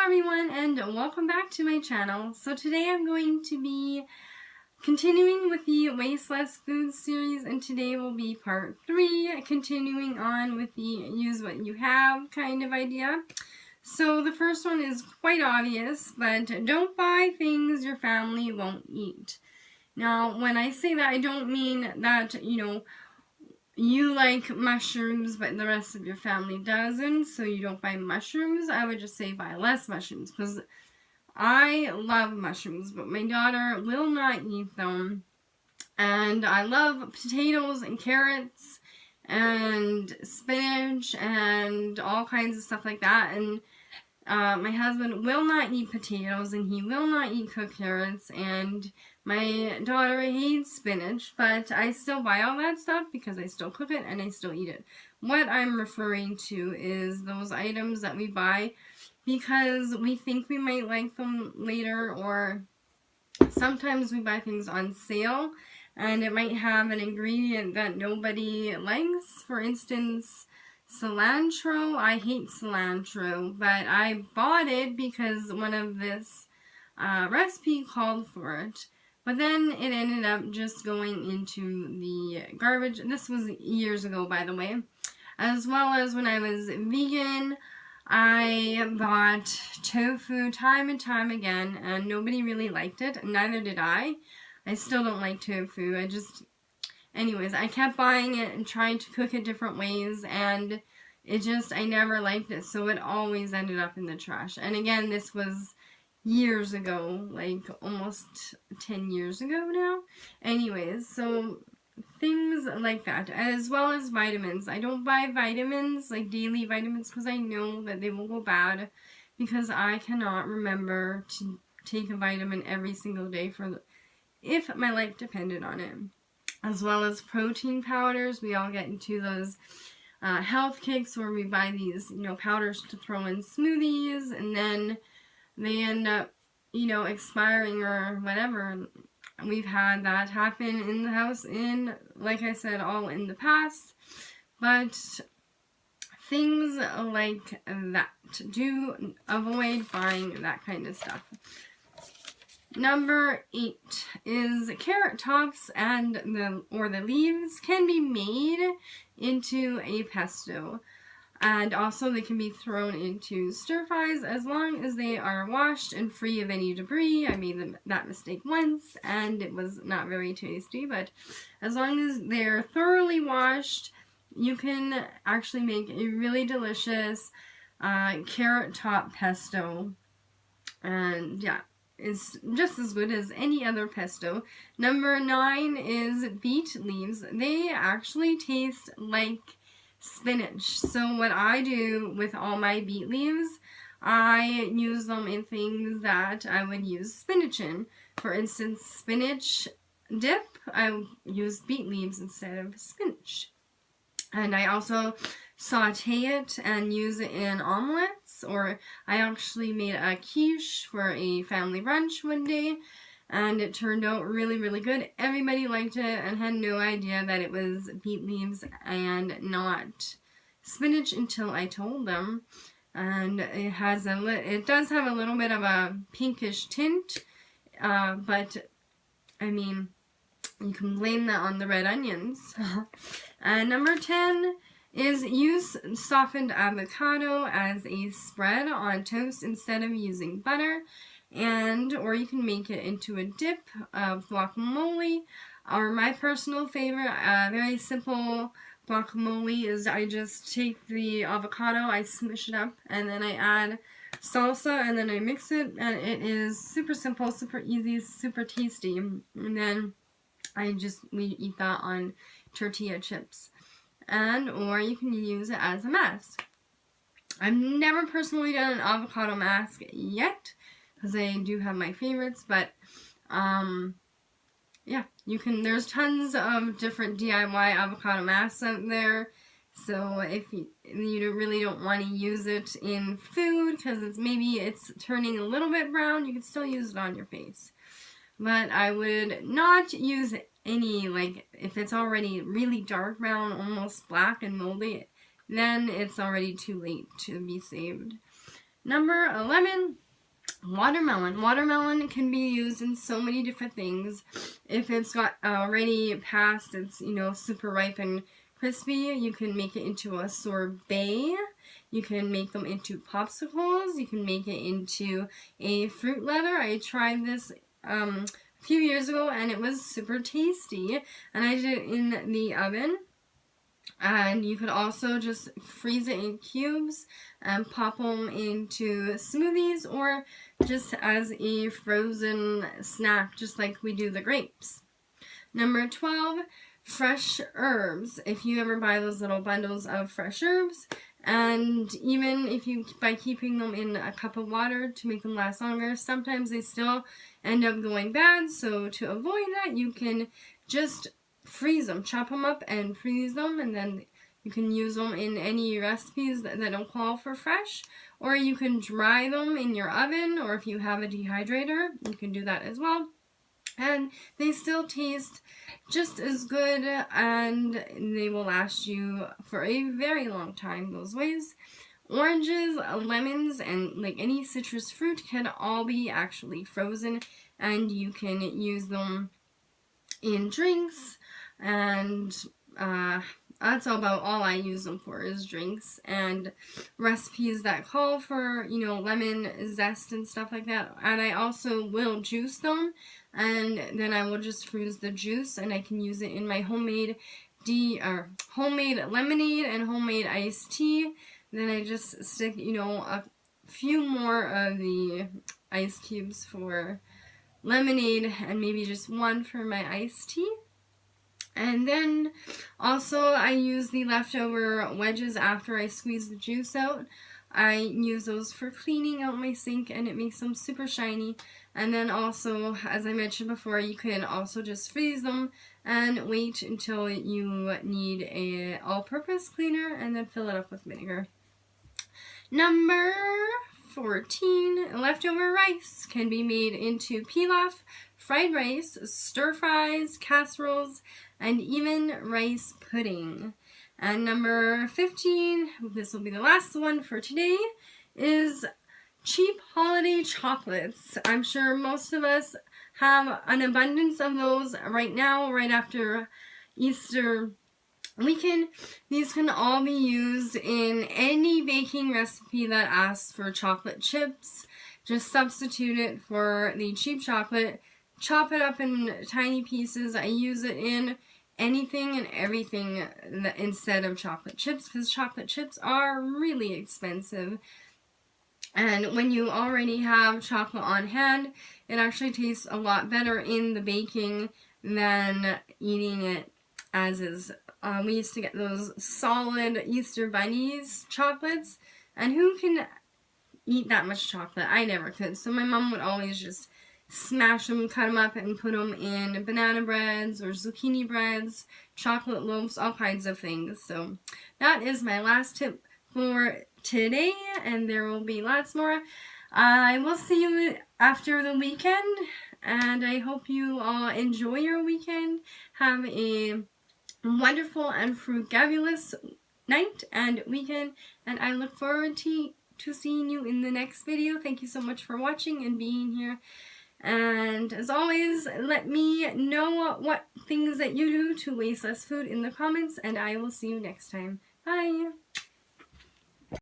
everyone, and welcome back to my channel. So today I'm going to be continuing with the Waste Less Food series, and today will be part 3, continuing on with the use what you have kind of idea. So the first one is quite obvious, but don't buy things your family won't eat. Now, when I say that, I don't mean that, you like mushrooms, but the rest of your family doesn't, so you don't buy mushrooms. I would just say buy less mushrooms, because I love mushrooms, but my daughter will not eat them. And I love potatoes and carrots and spinach and all kinds of stuff like that. And my husband will not eat potatoes, and he will not eat cooked carrots, and my daughter hates spinach, but I still buy all that stuff because I still cook it and I still eat it. What I'm referring to is those items that we buy because we think we might like them later, or sometimes we buy things on sale and it might have an ingredient that nobody likes. For instance, cilantro. I hate cilantro, but I bought it because one of this recipe called for it. But then it ended up just going into the garbage. This was years ago, by the way. As well as when I was vegan, I bought tofu time and time again, and nobody really liked it. Neither did I. I still don't like tofu. Anyways, I kept buying it and trying to cook it different ways, and I never liked it, so it always ended up in the trash. And again, this was years ago, like almost 10 years ago now. Anyways, so things like that, as well as vitamins. I don't buy vitamins, like daily vitamins, because I know that they will go bad, because I cannot remember to take a vitamin every single day if my life depended on it. As well as protein powders. We all get into those health kicks where we buy these, powders to throw in smoothies, and then they end up, expiring or whatever. We've had that happen in the house, like I said, all in the past. But things like that, do avoid buying that kind of stuff. Number 8 is carrot tops and the leaves can be made into a pesto. And also they can be thrown into stir fries as long as they are washed and free of any debris. I made that mistake once and it was not very tasty, but as long as they're thoroughly washed, you can actually make a really delicious carrot top pesto. And yeah, it's just as good as any other pesto. Number 9 is beet leaves. They actually taste like spinach. So what I do with all my beet leaves, I use them in things that I would use spinach in. For instance, spinach dip, I use beet leaves instead of spinach. And I also saute it and use it in omelets, or I actually made a quiche for a family brunch one day, and it turned out really, really good. Everybody liked it and had no idea that it was beet leaves and not spinach until I told them. And it does have a little bit of a pinkish tint, but I mean, you can blame that on the red onions. And number 10 is use softened avocado as a spread on toast instead of using butter. Or you can make it into a dip of guacamole. Or my personal favorite, very simple guacamole, is I just take the avocado, I smush it up, and then I add salsa, and then I mix it, and it is super simple, super easy, super tasty. And then we eat that on tortilla chips. Or you can use it as a mask. I've never personally done an avocado mask yet, because I do have my favorites, but yeah, there's tons of different DIY avocado masks out there. So if you really don't want to use it in food because maybe it's turning a little bit brown, you can still use it on your face. But I would not use any, if it's already really dark brown, almost black and moldy, then it's already too late to be saved. Number 11, watermelon. Watermelon can be used in so many different things. If it's got already passed, it's, you know, super ripe and crispy, you can make it into a sorbet. You can make them into popsicles. You can make it into a fruit leather. I tried this a few years ago and it was super tasty, and I did it in the oven. And you could also just freeze it in cubes and pop them into smoothies, or just as a frozen snack, just like we do the grapes. Number 12, fresh herbs. If you ever buy those little bundles of fresh herbs, and even if you, by keeping them in a cup of water to make them last longer, sometimes they still end up going bad. So to avoid that, you can just freeze them, chop them up and freeze them, and then you can use them in any recipes that don't call for fresh, or you can dry them in your oven, or if you have a dehydrator, you can do that as well. And they still taste just as good, and they will last you for a very long time those ways. Oranges, lemons, and like any citrus fruit can all be actually frozen, and you can use them in drinks, and that's about all I use them for, is drinks and recipes that call for, you know, lemon zest and stuff like that. And I also will juice them, and then I will just freeze the juice, and I can use it in my homemade lemonade and homemade iced tea. Then I just stick, you know, a few more of the ice cubes for lemonade and maybe just one for my iced tea. And then also I use the leftover wedges after I squeeze the juice out. I use those for cleaning out my sink, and it makes them super shiny. And then also, as I mentioned before, you can also just freeze them and wait until you need a all-purpose cleaner, and then fill it up with vinegar. Number 14, leftover rice can be made into pilaf, fried rice, stir fries, casseroles, and even rice pudding. And number 15, this will be the last one for today, is cheap holiday chocolates. I'm sure most of us have an abundance of those right now, right after Easter weekend. These can all be used in any baking recipe that asks for chocolate chips. Just substitute it for the cheap chocolate, chop it up in tiny pieces. I use it in anything and everything instead of chocolate chips, because chocolate chips are really expensive. And when you already have chocolate on hand, it actually tastes a lot better in the baking than eating it as is. We used to get those solid Easter Bunnies chocolates, and who can eat that much chocolate? I never could. So my mom would always just smash them, cut them up, and put them in banana breads or zucchini breads, chocolate loaves, all kinds of things. So that is my last tip for today, and there will be lots more. I will see you after the weekend, and I hope you all enjoy your weekend. Have a wonderful and frugabulous night and weekend, and I look forward to seeing you in the next video. Thank you so much for watching and being here. And as always, let me know what things that you do to waste less food in the comments, and I will see you next time. Bye!